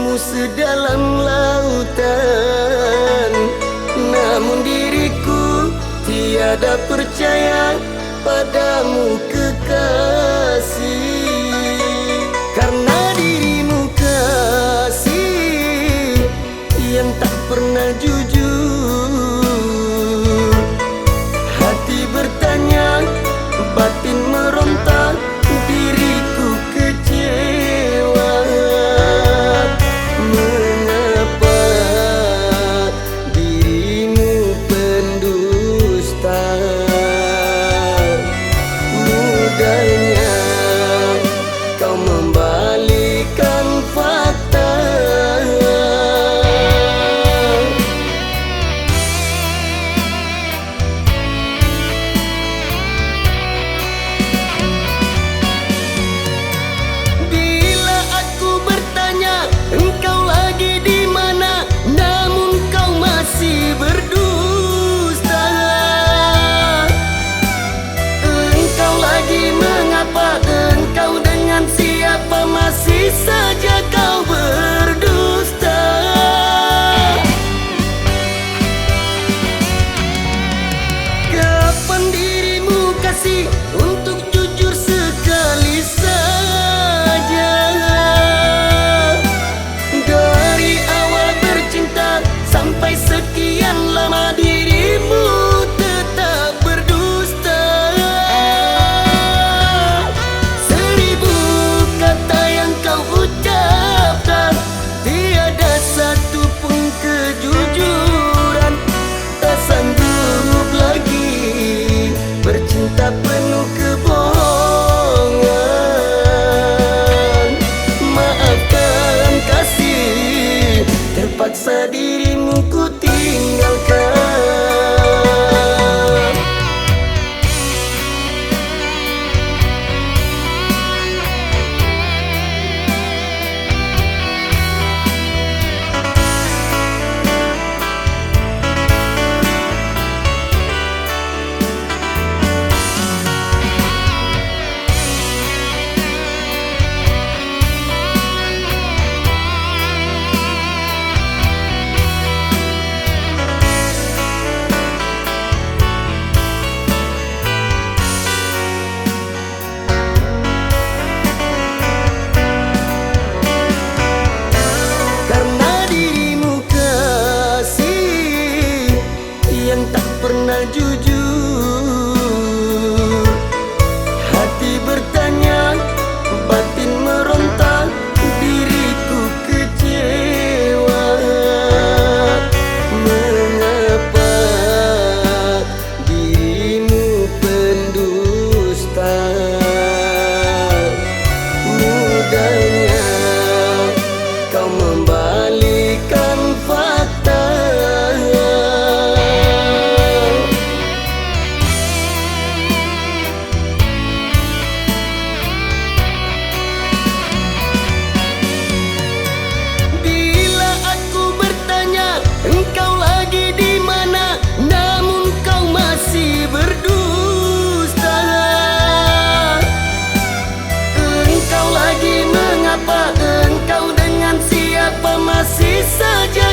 kasihmu sedalam lautan, namun diriku tiada percaya padamu kekasih. Karena dirimu kasih yang tak pernah jujur, hati bertanya, batin meronta, diriku kecewa. Mengapa dirimu pendusta? Mudahnya kau membalikan fakta. Engkau lagi di mana, namun kau masih berdusta. Engkau lagi mengapa, engkau dengan siapa masih saja kau berdusta. Kapan dirimu kasih untuk jujur sekali saja? Sampai sekian lama dirimu tetap berdusta. Seribu kata yang kau ucapkan, tiada satu pun kejujuran. Tak sanggup lagi bercinta penuh kebohongan. Maafkan kasih, terpaksa dirimu ku tinggalkan. Yang tak pernah jujur, hati bertanya, batin meronta, diriku kecewa. Mengapa dirimu pendusta? Mudahnya kau membalikan fakta. Engkau lagi di mana, namun kau masih berdusta. Engkau lagi mengapa, engkau dengan siapa masih saja